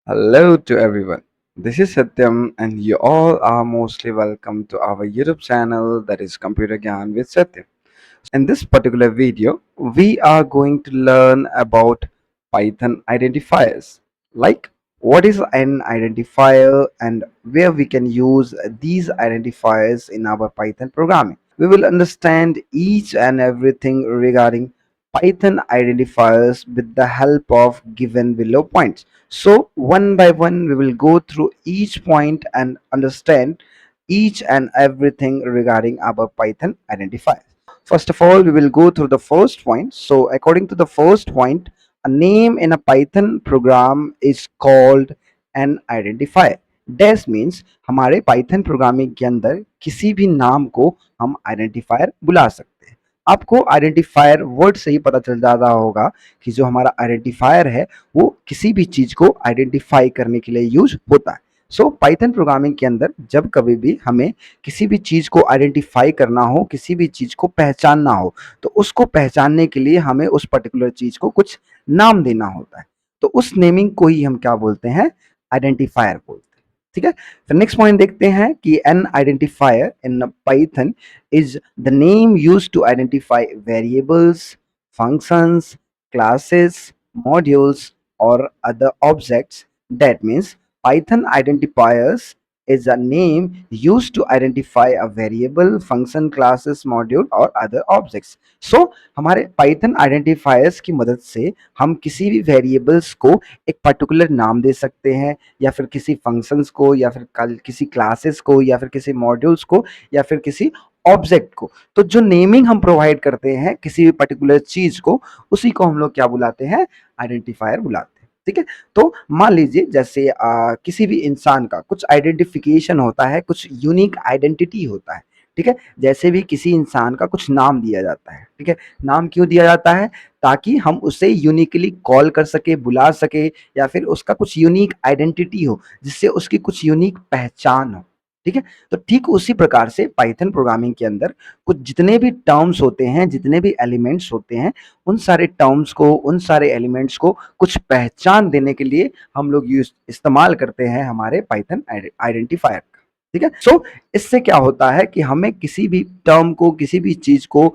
Hello to everyone. This is Satyam, and you all are mostly welcome to our YouTube channel that is Computer Gyan with Satyam. In this particular video, we are going to learn about Python identifiers. Like, what is an identifier and where we can use these identifiers in our Python programming. We will understand each and everything regarding Python identifiers with the help of given below points. So one by one we will go through each point and understand each and everything regarding our Python identifiers. First of all, we will go through the first point. So according to the first point, a name in a Python program is called an identifier. This means हमारे Python programming के अंदर किसी भी नाम को हम identifier बुला सकते हैं. आपको आइडेंटिफायर वर्ड से ही पता चल जाता होगा कि जो हमारा आइडेंटिफायर है वो किसी भी चीज को आइडेंटिफाई करने के लिए यूज होता है. सो पाइथन प्रोग्रामिंग के अंदर जब कभी भी हमें किसी भी चीज को आइडेंटिफाई करना हो, किसी भी चीज को पहचानना हो, तो उसको पहचानने के लिए हमें उस पर्टिकुलर चीज को कुछ नाम देना होता है. तो उस नेमिंग को ही हम क्या बोलते हैं? आइडेंटिफायर बोलते हैं. ठीक है. फिर नेक्स्ट पॉइंट देखते हैं कि an identifier in Python is the name used to identify variables, functions, classes, modules, or other objects. That means Python identifiers is a name used to identify a variable, function, classes, module or other objects. So हमारे Python identifiers की मदद से हम किसी भी variables को एक particular नाम दे सकते हैं, या फिर किसी functions को, या फिर किसी classes को, या फिर किसी modules को, या फिर किसी ऑब्जेक्ट को. तो जो नेमिंग हम प्रोवाइड करते हैं किसी भी पर्टिकुलर चीज को, उसी को हम लोग क्या बुलाते हैं? आइडेंटिफायर बुलाते हैं. ठीक है. तो मान लीजिए जैसे किसी भी इंसान का कुछ आइडेंटिफिकेशन होता है, कुछ यूनिक आइडेंटिटी होता है. ठीक है. जैसे भी किसी इंसान का कुछ नाम दिया जाता है. ठीक है. नाम क्यों दिया जाता है? ताकि हम उसे यूनिकली कॉल कर सके, बुला सके, या फिर उसका कुछ यूनिक आइडेंटिटी हो जिससे उसकी कुछ यूनिक पहचान हो. ठीक है. तो ठीक उसी प्रकार से पाइथन प्रोग्रामिंग के अंदर कुछ जितने भी टर्म्स होते हैं, जितने भी एलिमेंट्स होते हैं, उन सारे टर्म्स को, उन सारे एलिमेंट्स को कुछ पहचान देने के लिए हम लोग यूज इस्तेमाल करते हैं हमारे पाइथन आइडेंटिफायर का. ठीक है. सो इससे क्या होता है कि हमें किसी भी टर्म को, किसी भी चीज को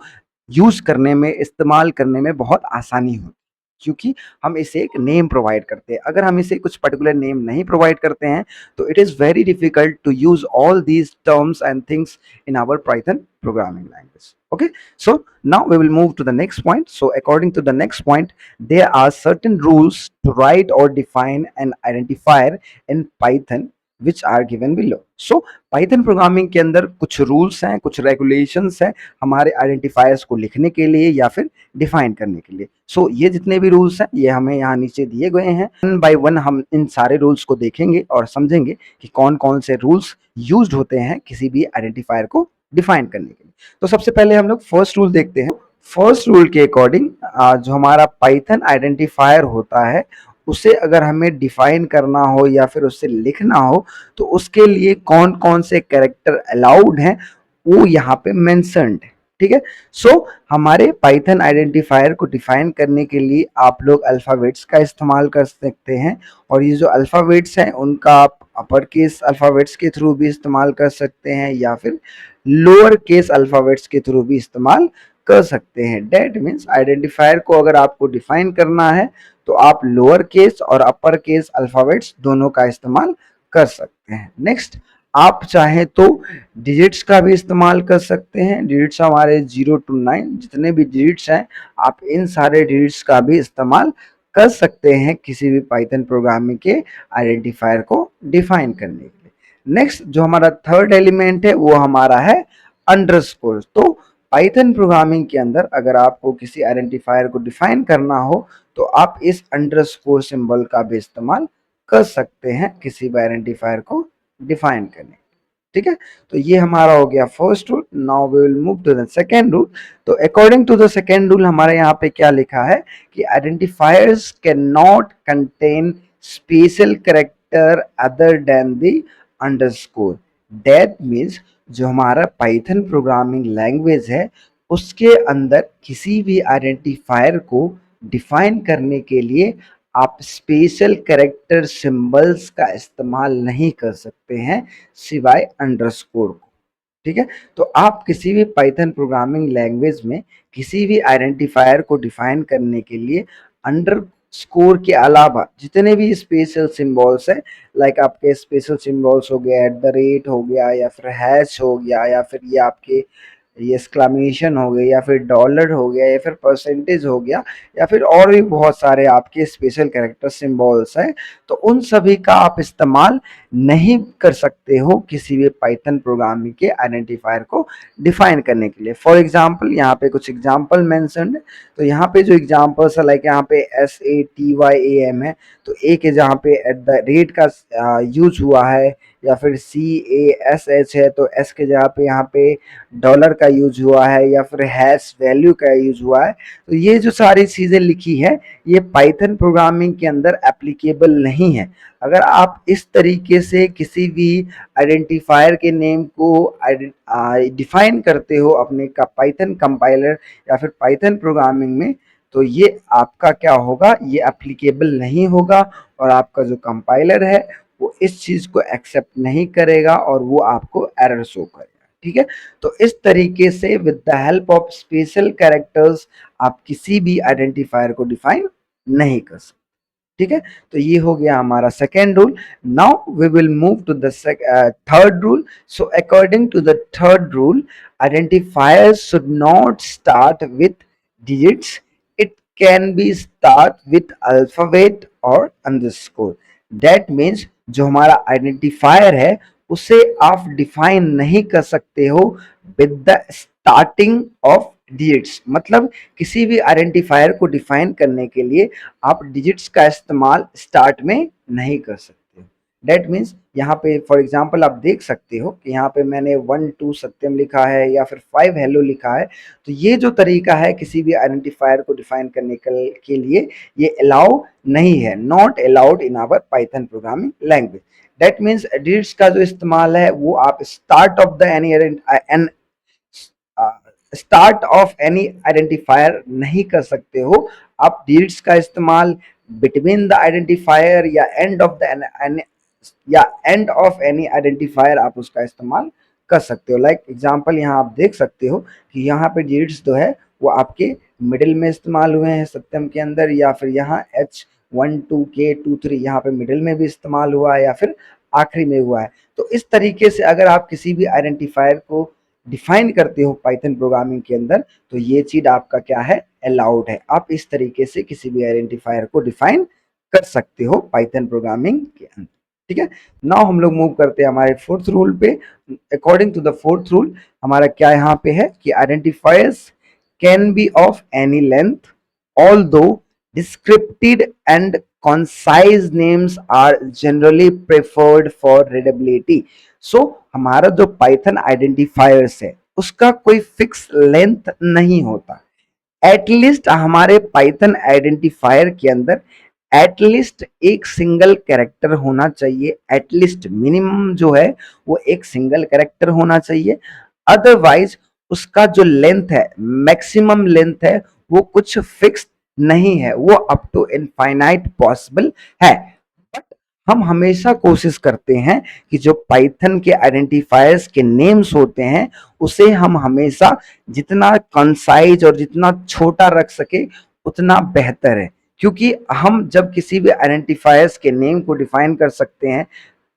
यूज करने में, इस्तेमाल करने में बहुत आसानी होती है, क्योंकि हम इसे एक नेम प्रोवाइड करते हैं. अगर हम इसे कुछ पर्टिकुलर नेम नहीं प्रोवाइड करते हैं तो it is very difficult to use all these terms and things in our Python programming language. Okay, so now we will move to the next point. So according to the next point, there are certain rules to write or define an identifier in Python which are given below. So Python programming के अंदर कुछ rules हैं, कुछ regulations हैं हमारे identifiers को लिखने के लिए या फिर डिफाइन करने के लिए. सो ये जितने भी रूल्स हैं ये हमें यहाँ नीचे दिए गए हैं. वन बाय वन हम इन सारे रूल्स को देखेंगे और समझेंगे कि कौन कौन से रूल्स यूज्ड होते हैं किसी भी आइडेंटिफायर को डिफाइन करने के लिए. तो सबसे पहले हम लोग फर्स्ट रूल देखते हैं. फर्स्ट रूल के अकॉर्डिंग जो हमारा पाइथन आइडेंटिफायर होता है उसे अगर हमें डिफाइन करना हो या फिर उससे लिखना हो तो उसके लिए कौन कौन से कैरेक्टर अलाउड हैं वो यहाँ पे मेंशन्ड है. ठीक है. सो हमारे पाइथन आइडेंटिफायर को डिफाइन करने के लिए आप लोग अल्फ़ाबेट्स का इस्तेमाल कर सकते हैं, और ये जो अल्फ़ाबेट्स हैं उनका आप अपर केस अल्फ़ाबेट्स के थ्रू भी इस्तेमाल कर सकते हैं या फिर लोअर केस अल्फ़ाबेट्स के थ्रू भी इस्तेमाल कर सकते हैं. डेट मीन्स आइडेंटिफायर को अगर आपको डिफाइन करना है तो आप लोअर केस और अपर केस अल्फ़ाबेट्स दोनों का इस्तेमाल कर सकते हैं. नेक्स्ट, आप चाहें तो डिजिट्स का भी इस्तेमाल कर सकते हैं. डिजिट्स हमारे 0 to 9 जितने भी डिजिट्स हैं आप इन सारे डिजिट्स का भी इस्तेमाल कर सकते हैं किसी भी पाइथन प्रोग्रामिंग के आइडेंटिफायर को डिफाइन करने के लिए. नेक्स्ट जो हमारा थर्ड एलिमेंट है वो हमारा है अंडरस्कोर. तो पाइथन प्रोग्रामिंग के अंदर अगर आपको किसी आइडेंटिफायर को डिफाइन करना हो तो आप इस अंडरस्कोर सिंबल का भी इस्तेमाल कर सकते हैं किसी भी आइडेंटिफायर को डिफाइन करने. ठीक है. तो ये हमारा हो गया first rule. Now we will move to the second rule. तो according to the second rule हमारे यहाँ पे क्या लिखा है कि identifiers can not contain special character other than the underscore. That means जो हमारा पाइथन प्रोग्रामिंग लैंग्वेज है उसके अंदर किसी भी आइडेंटिफायर को डिफाइन करने के लिए आप स्पेशल कैरेक्टर सिंबल्स का इस्तेमाल नहीं कर सकते हैं सिवाय अंडरस्कोर को। ठीक है, तो आप किसी भी पाइथन प्रोग्रामिंग लैंग्वेज में किसी भी आइडेंटिफायर को डिफाइन करने के लिए अंडर स्कोर के अलावा जितने भी स्पेशल सिंबल्स है, लाइक आपके स्पेशल सिंबल्स हो गया, एट द रेट हो गया, या फिर हैश हो गया, या फिर ये आपके ये एक्सक्लामेशन हो गया, या फिर डॉलर हो गया, या फिर परसेंटेज हो गया, या फिर और भी बहुत सारे आपके स्पेशल कैरेक्टर सिंबल्स हैं, तो उन सभी का आप इस्तेमाल नहीं कर सकते हो किसी भी पाइथन प्रोग्रामिंग के आइडेंटिफायर को डिफाइन करने के लिए। फॉर एग्जांपल यहाँ पे कुछ एग्जांपल मेंशन्ड है, तो यहाँ पे जो एग्जांपल्स है, लाइक यहाँ पे SATYAM है, तो एक है जहाँ पे एट द रेट का यूज हुआ है, या फिर CASH है तो एस के जगह पे यहाँ पे डॉलर का यूज हुआ है, या फिर हैश वैल्यू का यूज हुआ है। तो ये जो सारी चीजें लिखी है ये पाइथन प्रोग्रामिंग के अंदर एप्लीकेबल नहीं है। अगर आप इस तरीके से किसी भी आइडेंटिफायर के नेम को डिफाइन करते हो अपने का पाइथन कंपाइलर या फिर पाइथन प्रोग्रामिंग में, तो ये आपका क्या होगा, ये एप्लीकेबल नहीं होगा, और आपका जो कंपाइलर है वो इस चीज को एक्सेप्ट नहीं करेगा और वो आपको एरर शो करेगा। ठीक है, तो इस तरीके से with the help of special characters आप किसी भी आइडेंटिफायर को डिफाइन नहीं कर सकते। ठीक है, तो ये हो गया हमारा second rule. Now we will move to the third rule. So according to the third rule, identifiers should not start with digits, it can be start with alphabet और अंडरस्कोर। दैट मीन्स जो हमारा identifier है उसे आप define नहीं कर सकते हो with the starting of digits. मतलब किसी भी आइडेंटिफायर को डिफाइन करने के लिए आप डिजिट्स का इस्तेमाल स्टार्ट में नहीं कर सकते। डेट मीन्स यहाँ पे फॉर एग्जाम्पल आप देख सकते हो कि यहाँ पे मैंने 1 2 सत्यम लिखा है या फिर 5 हेलो लिखा है, तो ये जो तरीका है किसी भी आइडेंटिफायर को डिफाइन करने के लिए ये अलाउ नहीं है, not allowed in our Python programming language. That means digits का जो इस्तेमाल है वो आप start of the any start of any identifier नहीं कर सकते हो। आप डिजिट्स का इस्तेमाल बिटवीन द आइडेंटिफायर या एंड ऑफ एनी आइडेंटिफायर आप उसका इस्तेमाल कर सकते हो। लाइक एग्जांपल यहाँ आप देख सकते हो कि यहाँ पे डिजिट्स जो है वो आपके मिडिल में इस्तेमाल हुए हैं सत्यम के अंदर, या फिर यहाँ H1 2 K 2 3 यहाँ पे मिडिल में भी इस्तेमाल हुआ है, या फिर आखिरी में हुआ है। तो इस तरीके से अगर आप किसी भी आइडेंटिफायर को डिफाइन करते हो पाइथन प्रोग्रामिंग के अंदर, तो ये चीज आपका क्या है, अलाउड है। आप इस तरीके से किसी भी आइडेंटिफायर को डिफाइन कर सकते हो पाइथन प्रोग्रामिंग के अंदर। ठीक है, नाउ हम लोग मूव करते हैं हमारे फोर्थ रूल पे। According to the fourth rule हमारा क्या यहाँ पे है कि identifiers can be of any length, although descriptive and concise names are generally preferred for readability। सो हमारा जो पाइथन आइडेंटिफायर्स है उसका कोई फिक्स लेंथ नहीं होता। एटलीस्ट हमारे पाइथन आइडेंटिफायर के अंदर एटलीस्ट एक सिंगल कैरेक्टर होना चाहिए, एटलीस्ट मिनिमम जो है वो एक सिंगल कैरेक्टर होना चाहिए। अदरवाइज उसका जो लेंथ है, मैक्सिमम लेंथ है, वो कुछ फिक्स नहीं है, वो अप टू इनफाइनाइट पॉसिबल है। बट हम हमेशा कोशिश करते हैं कि जो पाइथन के आइडेंटिफायर्स के नेम्स होते हैं उसे हम हमेशा जितना कंसाइज और जितना छोटा रख सके उतना बेहतर है। क्योंकि हम जब किसी भी आइडेंटिफायर्स के नेम को डिफाइन कर सकते हैं,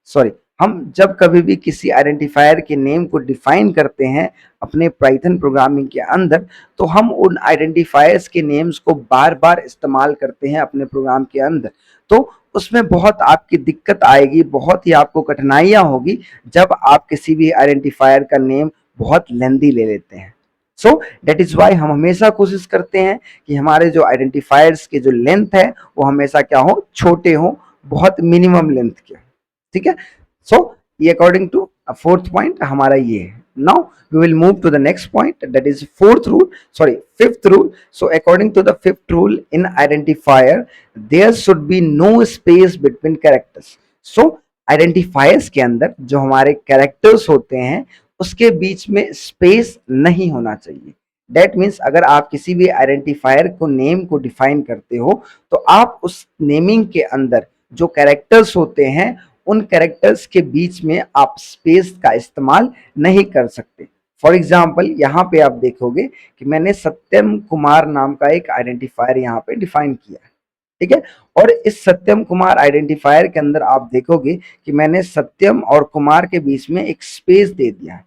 सॉरी, हम जब कभी भी किसी आइडेंटिफायर के नेम को डिफाइन करते हैं अपने पाइथन प्रोग्रामिंग के अंदर, तो हम उन आइडेंटिफायर्स के नेम्स को बार बार इस्तेमाल करते हैं अपने प्रोग्राम के अंदर। तो उसमें बहुत आपकी दिक्कत आएगी, बहुत ही आपको कठिनाइयां होगी जब आप किसी भी आइडेंटिफायर का नेम बहुत लेंदी ले लेते हैं। सो दैट इज वाई हम हमेशा कोशिश करते हैं कि हमारे जो आइडेंटिफायर्स के जो लेंथ है वो हमेशा क्या हो, छोटे हो, बहुत मिनिमम लेंथ के। ठीक है, सो ये अकॉर्डिंग टू फोर्थ पॉइंट हमारा ये है। Now we will move to the next point, that is fourth rule, sorry fifth rule. So according to the fifth rule in identifier there should be no space between characters. So identifiers के अंदर जो हमारे characters होते हैं उसके बीच में space नहीं होना चाहिए। डेट मीन्स अगर आप किसी भी आइडेंटिफायर को नेम को डिफाइन करते हो तो आप उस नेमिंग के अंदर जो कैरेक्टर्स होते हैं उन कैरेक्टर्स के बीच में आप स्पेस का इस्तेमाल नहीं कर सकते। फॉर एग्जाम्पल यहाँ पे आप देखोगे कि मैंने सत्यम कुमार नाम का एक आइडेंटिफायर यहाँ पे डिफाइन किया है, ठीक है। और इस सत्यम कुमार आइडेंटिफायर के अंदर आप देखोगे कि मैंने सत्यम और कुमार के बीच में एक स्पेस दे दिया है,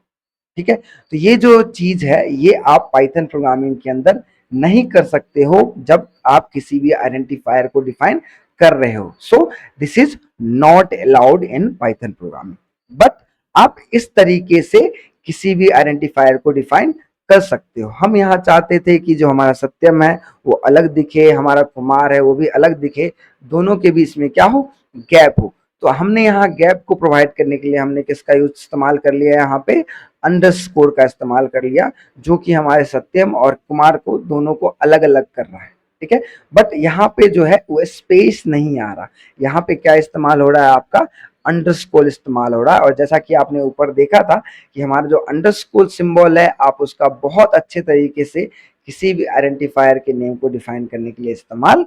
ठीक है। तो ये जो चीज है ये आप पाइथन प्रोग्रामिंग के अंदर नहीं कर सकते हो जब आप किसी भी आइडेंटिफायर को डिफाइन कर रहे हो। So this is not allowed in Python programming, but आप इस तरीके से किसी भी आइडेंटिफायर को डिफाइन कर सकते हो। हम यहाँ चाहते थे कि जो हमारा सत्यम है वो अलग दिखे, हमारा कुमार है वो भी अलग दिखे, दोनों के बीच में क्या हो, गैप हो। तो हमने यहाँ गैप को प्रोवाइड करने के लिए हमने किसका यूज इस्तेमाल कर लिया है, यहाँ पे अंडरस्कोर का इस्तेमाल कर लिया, जो कि हमारे सत्यम और कुमार को दोनों को अलग अलग कर रहा है, ठीक है। बट यहाँ पे जो है वो स्पेस नहीं आ रहा, यहाँ पे क्या इस्तेमाल हो रहा है, आपका अंडरस्कोर इस्तेमाल हो रहा है। और जैसा कि आपने ऊपर देखा था कि हमारा जो अंडरस्कोर सिंबल है आप उसका बहुत अच्छे तरीके से किसी भी आइडेंटिफायर के नेम को डिफाइन करने के लिए इस्तेमाल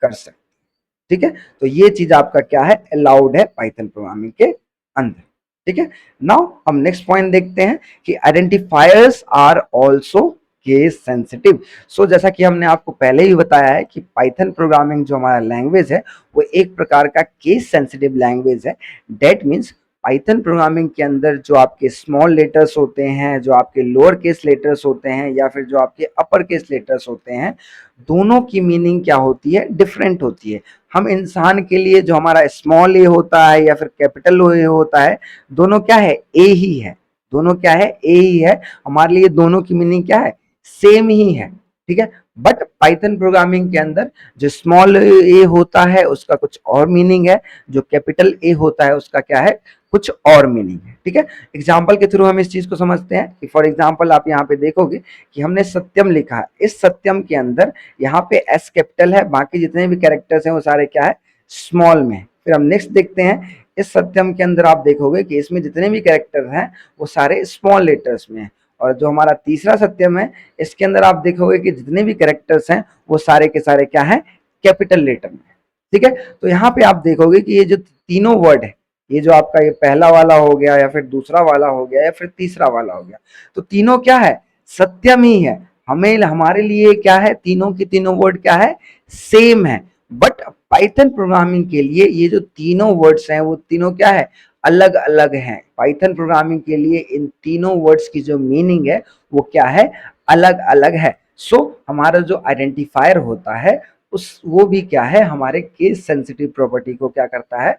कर सकते, ठीक है। तो ये चीज आपका क्या है, अलाउड है पाइथन प्रोग्रामिंग के अंदर, ठीक है। नाउ हम नेक्स्ट पॉइंट देखते हैं कि identifiers are also case sensitive. So जैसा कि हमने आपको पहले ही बताया है कि पाइथन प्रोग्रामिंग जो हमारा लैंग्वेज है वो एक प्रकार का केस सेंसिटिव लैंग्वेज है। डेट मीन्स पाइथन प्रोग्रामिंग के अंदर जो आपके स्मॉल लेटर्स होते हैं, जो आपके लोअर केस लेटर्स होते हैं या फिर जो आपके अपर केस लेटर्स होते हैं, दोनों की मीनिंग क्या होती है, डिफरेंट होती है। हम इंसान के लिए जो हमारा स्मॉल ए होता है या फिर कैपिटल ए होता है, दोनों क्या है, ए ही है, दोनों क्या है, ए ही है। हमारे लिए दोनों की मीनिंग क्या है, सेम ही है, ठीक है। बट पाइथन प्रोग्रामिंग के अंदर जो स्मॉल ए होता है उसका कुछ और मीनिंग है, जो कैपिटल ए होता है उसका क्या है, कुछ और मीनिंग है, ठीक है। एग्जाम्पल के थ्रू हम इस चीज को समझते हैं कि फॉर एग्जाम्पल आप यहाँ पे देखोगे कि हमने सत्यम लिखा है, इस सत्यम के अंदर यहाँ पे एस कैपिटल है, बाकी जितने भी कैरेक्टर्स हैं वो सारे क्या है, स्मॉल में। फिर हम नेक्स्ट देखते हैं, इस सत्यम के अंदर आप देखोगे कि इसमें जितने भी कैरेक्टर हैं वो सारे स्मॉल लेटर्स में हैं। और जो हमारा तीसरा सत्यम है इसके अंदर आप देखोगे कि जितने भी कैरेक्टर्स हैं वो सारे के सारे क्या है, कैपिटल लेटर में, ठीक है। तो यहाँ पे आप देखोगे कि ये जो तीनों वर्ड है, ये जो आपका ये पहला वाला हो गया या फिर दूसरा वाला हो गया या फिर तीसरा वाला हो गया, तो तीनों क्या है, सत्यम ही है। हमें हमारे लिए क्या है, तीनों की तीनों वर्ड क्या है, सेम है। बट पाइथन प्रोग्रामिंग के लिए ये जो तीनों वर्ड्स हैं वो तीनों क्या है, अलग अलग हैं। पाइथन प्रोग्रामिंग के लिए इन तीनों वर्ड्स की जो मीनिंग है वो क्या है, अलग अलग है। सो हमारा जो आइडेंटिफायर होता है उस वो भी क्या है, हमारे केस सेंसिटिव प्रॉपर्टी को क्या करता है,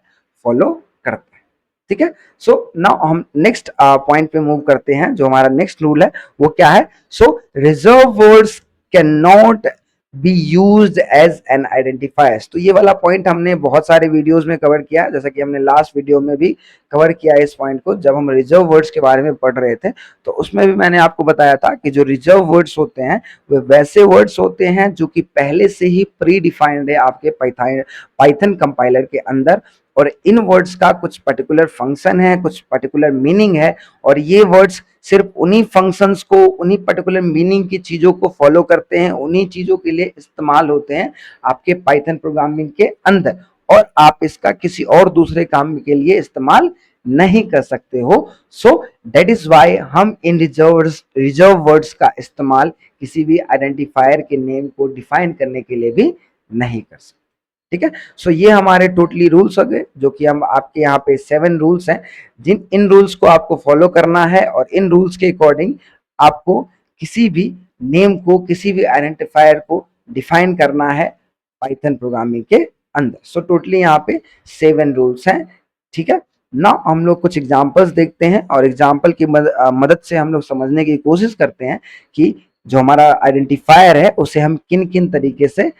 फॉलो करता है, ठीक है। सो नाउ हम नेक्स्ट पॉइंट पे मूव करते हैं। जो हमारा नेक्स्ट रूल है वो क्या है, so reserve words can not be used as an identifiers. तो ये वाला पॉइंट हमने बहुत सारे वीडियोस में कवर किया, जैसा कि हमने लास्ट वीडियो में भी कवर किया इस पॉइंट को, जब हम रिजर्व वर्ड्स के बारे में पढ़ रहे थे तो उसमें भी मैंने आपको बताया था कि जो रिजर्व वर्ड्स होते हैं वे वैसे वर्ड्स होते हैं जो कि पहले से ही प्री डिफाइंड है आपके पाइथन कंपाइलर के अंदर, और इन वर्ड्स का कुछ पर्टिकुलर फंक्शन है, कुछ पर्टिकुलर मीनिंग है, और ये वर्ड्स सिर्फ उन्हीं फंक्शंस को, उन्हीं पर्टिकुलर मीनिंग की चीजों को फॉलो करते हैं, उन्हीं चीजों के लिए इस्तेमाल होते हैं आपके पाइथन प्रोग्रामिंग के अंदर, और आप इसका किसी और दूसरे काम के लिए इस्तेमाल नहीं कर सकते हो। सो दैट इज वाई हम इन रिजर्व वर्ड्स का इस्तेमाल किसी भी आइडेंटिफायर के नेम को डिफाइन करने के लिए भी नहीं कर सकते, ठीक है। सो ये हमारे टोटली रूल्स हो गए, जो कि हम आपके यहाँ पे 7 रूल्स हैं, जिन इन रूल्स को आपको फॉलो करना है, और इन रूल्स के अकॉर्डिंग आपको किसी भी नेम को, किसी भी आइडेंटिफायर को डिफाइन करना है पाइथन प्रोग्रामिंग के अंदर। सो टोटली यहाँ पे 7 रूल्स हैं, ठीक है ना। हम लोग कुछ एग्जाम्पल्स देखते हैं और एग्जाम्पल की मदद से हम लोग समझने की कोशिश करते हैं कि जो हमारा आइडेंटिफायर है उसे हम किन किन तरीके से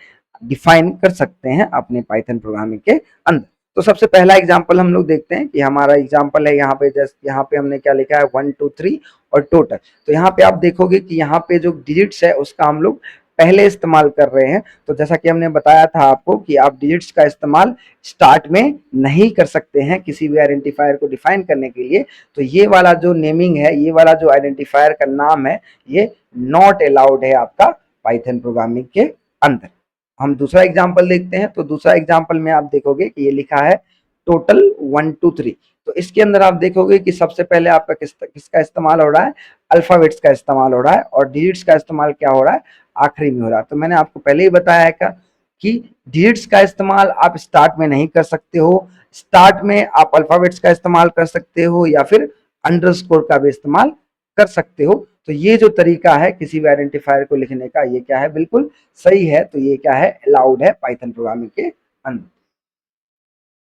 डिफाइन कर सकते हैं अपने पाइथन प्रोग्रामिंग के अंदर। तो सबसे पहला एग्जांपल हम लोग देखते हैं कि हमारा एग्जांपल है यहाँ पे, जस्ट यहाँ पे हमने क्या लिखा है, 1 2 3 और टोटल। तो यहाँ पे आप देखोगे कि यहाँ पे जो डिजिट्स है उसका हम लोग पहले इस्तेमाल कर रहे हैं। तो जैसा कि हमने बताया था आपको कि आप डिजिट्स का इस्तेमाल स्टार्ट में नहीं कर सकते हैं किसी भी आइडेंटिफायर को डिफाइन करने के लिए। तो ये वाला जो नेमिंग है, ये वाला जो आइडेंटिफायर का नाम है, ये नॉट अलाउड है आपका पाइथन प्रोग्रामिंग के अंदर। हम दूसरा एग्जांपल देखते हैं। तो दूसरा एग्जांपल में आप देखोगे कि ये लिखा है टोटल 1 2 3। तो इसके अंदर आप देखोगे कि सबसे पहले आपका किसका इस्तेमाल हो रहा है, अल्फाबेट्स का इस्तेमाल हो रहा है, और डिजिट्स का इस्तेमाल क्या हो रहा है, आखिरी में हो रहा है। तो मैंने आपको पहले ही बताया है कि डिजिट्स का इस्तेमाल आप स्टार्ट में नहीं कर सकते हो। स्टार्ट में आप अल्फाबेट्स का इस्तेमाल कर सकते हो या फिर अंडरस्कोर का भी इस्तेमाल कर सकते हो। तो ये जो तरीका है किसी भी आइडेंटिफायर को लिखने का, ये क्या है, बिल्कुल सही है। तो ये क्या है, अलाउड है पाइथन प्रोग्रामिंग के अंदर।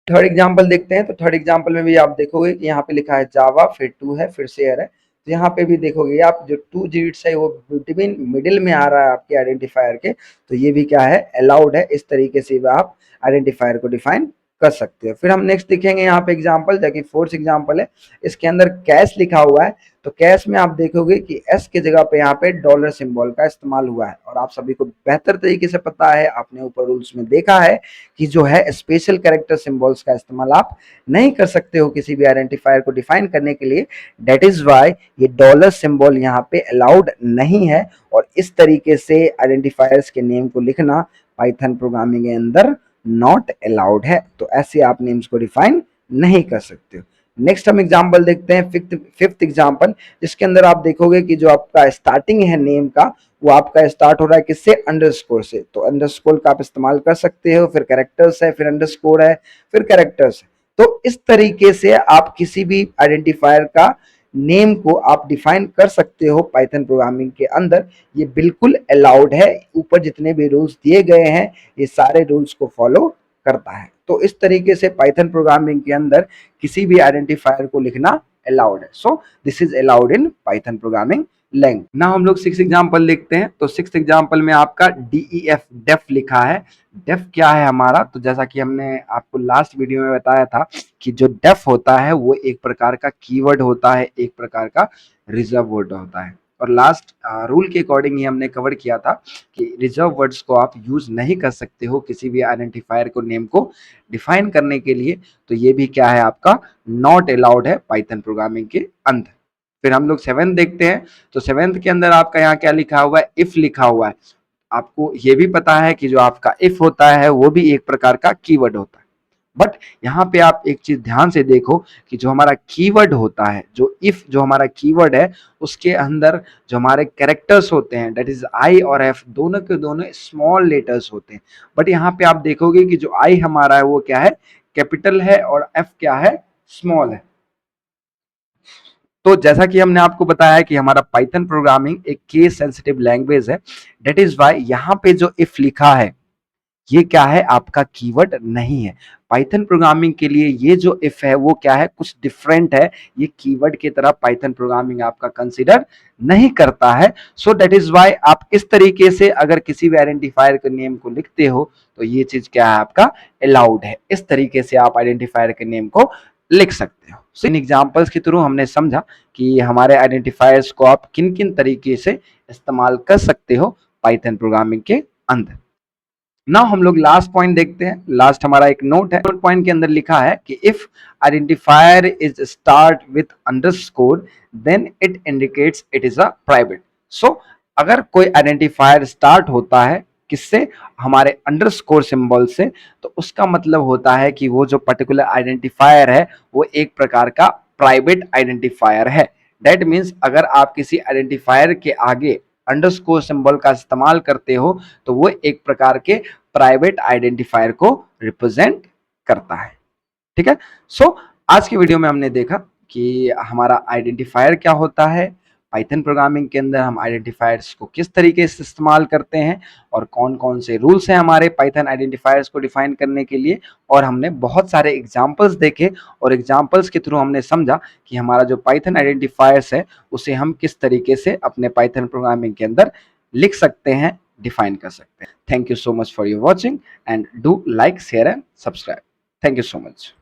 थर्ड एग्जांपल देखते हैं। तो थर्ड एग्जांपल में भी आप देखोगे कि यहाँ पे लिखा है जावा, फिर टू है, फिर शेयर है। तो यहाँ पे भी देखोगे आप जो 2 डिजिट्स है वो बिटवीन मिडिल में आ रहा है आपके आइडेंटिफायर के। तो ये भी क्या है, अलाउड है। इस तरीके से भी आप आइडेंटिफायर को डिफाइन कर सकते हो। फिर हम नेक्स्ट देखेंगे यहाँ पे एग्जाम्पल, जबकि फोर्थ एग्जाम्पल है, इसके अंदर कैश लिखा हुआ है। तो कैश में आप देखोगे कि एस की जगह पे यहाँ पे डॉलर सिंबल का इस्तेमाल हुआ है। और आप सभी को बेहतर तरीके से पता है, आपने ऊपर रूल्स में देखा है कि जो है स्पेशल कैरेक्टर सिंबल्स का इस्तेमाल आप नहीं कर सकते हो किसी भी आइडेंटिफायर को डिफाइन करने के लिए। दैट इज वाई ये डॉलर सिंबल यहाँ पे अलाउड नहीं है। और इस तरीके से आइडेंटिफायर्स के नेम को लिखना पाइथन प्रोग्रामिंग के अंदर नॉट अलाउड है। तो ऐसे आप नेम्स को डिफाइन नहीं कर सकते हो। नेक्स्ट हम एग्जाम्पल देखते हैं, फिफ्थ एग्जाम्पल, जिसके अंदर आप देखोगे कि जो आपका स्टार्टिंग है नेम का, वो आपका स्टार्ट हो रहा है किससे, अंडरस्कोर से। तो अंडरस्कोर का आप इस्तेमाल कर सकते हो, फिर कैरेक्टर्स है, फिर अंडरस्कोर है, फिर कैरेक्टर्स है। तो इस तरीके से आप किसी भी आइडेंटिफायर का नेम को आप डिफाइन कर सकते हो पाइथन प्रोग्रामिंग के अंदर। ये बिल्कुल अलाउड है। ऊपर जितने भी रूल्स दिए गए हैं ये सारे रूल्स को फॉलो करता है। तो इस तरीके से पाइथन प्रोग्रामिंग के अंदर किसी भी आइडेंटिफायर को लिखना अलाउड है। So this is allowed in Python programming language. ना हम लोग सिक्स एग्जाम्पल देखते हैं। तो सिक्स एग्जाम्पल में आपका DEF डेफ लिखा है। डेफ क्या है हमारा, तो जैसा कि हमने आपको लास्ट वीडियो में बताया था कि जो डेफ होता है वो एक प्रकार का कीवर्ड होता है, एक प्रकार का रिजर्व वर्ड होता है। और लास्ट रूल के अकॉर्डिंग ही हमने कवर किया था कि रिजर्व वर्ड्स को आप यूज नहीं कर सकते हो किसी भी आइडेंटिफायर को नेम को डिफाइन करने के लिए। तो ये भी क्या है, आपका नॉट अलाउड है पाइथन प्रोग्रामिंग के अंदर। फिर हम लोग सेवेंथ देखते हैं। तो सेवेंथ के अंदर आपका यहाँ क्या लिखा हुआ है, इफ लिखा हुआ है। आपको ये भी पता है कि जो आपका इफ होता है वो भी एक प्रकार का कीवर्ड होता है। बट यहाँ पे आप एक चीज ध्यान से देखो कि जो हमारा कीवर्ड होता है, जो इफ जो हमारा कीवर्ड है, उसके अंदर जो हमारे कैरेक्टर्स होते हैं, दैट इज आई और एफ, दोनों के दोनों स्मॉल लेटर्स होते हैं। बट यहाँ पे आप देखोगे कि जो आई हमारा है वो क्या है, कैपिटल है, और एफ क्या है, स्मॉल है। तो जैसा कि हमने आपको बताया कि हमारा पाइथन प्रोग्रामिंग एक केस सेंसिटिव लैंग्वेज है। दैट इज वाई यहाँ पे जो इफ लिखा है ये क्या है, आपका कीवर्ड नहीं है। पाइथन प्रोग्रामिंग के लिए ये जो इफ है वो क्या है, कुछ डिफरेंट है। ये कीवर्ड की तरह पाइथन प्रोग्रामिंग आपका कंसीडर नहीं करता है। सो दैट इज वाई आप इस तरीके से अगर किसी भी आइडेंटिफायर के नेम को लिखते हो तो ये चीज क्या है, आपका अलाउड है। इस तरीके से आप आइडेंटिफायर के नेम को लिख सकते हो। So, इन एग्जाम्पल्स के थ्रू हमने समझा कि हमारे आइडेंटिफायर्स को आप किन किन तरीके से इस्तेमाल कर सकते हो पाइथन प्रोग्रामिंग के अंदर। ना हम लोग लास्ट पॉइंट देखते हैं। लास्ट हमारा एक नोट है। नोट पॉइंट के अंदर लिखा है कि if identifier is start with underscore then it indicates it is a private. So अगर कोई आइडेंटिफायर स्टार्ट होता है किससे, हमारे अंडरस्कोर सिंबल से, तो उसका मतलब होता है कि वो जो पर्टिकुलर आइडेंटिफायर है वो एक प्रकार का प्राइवेट आइडेंटिफायर है। दैट मीन्स अगर आप किसी आइडेंटिफायर के आगे अंडरस्कोर सिंबल का इस्तेमाल करते हो तो वो एक प्रकार के प्राइवेट आइडेंटिफायर को रिप्रेजेंट करता है। ठीक है। सो आज की वीडियो में हमने देखा कि हमारा आइडेंटिफायर क्या होता है, पाइथन प्रोग्रामिंग के अंदर हम आइडेंटिफायर्स को किस तरीके से इस्तेमाल करते हैं, और कौन कौन से रूल्स हैं हमारे पाइथन आइडेंटिफायर्स को डिफाइन करने के लिए। और हमने बहुत सारे एग्जांपल्स देखे, और एग्जांपल्स के थ्रू हमने समझा कि हमारा जो पाइथन आइडेंटिफायर्स है उसे हम किस तरीके से अपने पाइथन प्रोग्रामिंग के अंदर लिख सकते हैं, डिफाइन कर सकते हैं। Thank you so much for your watching, and do like, share and subscribe. Thank you so much.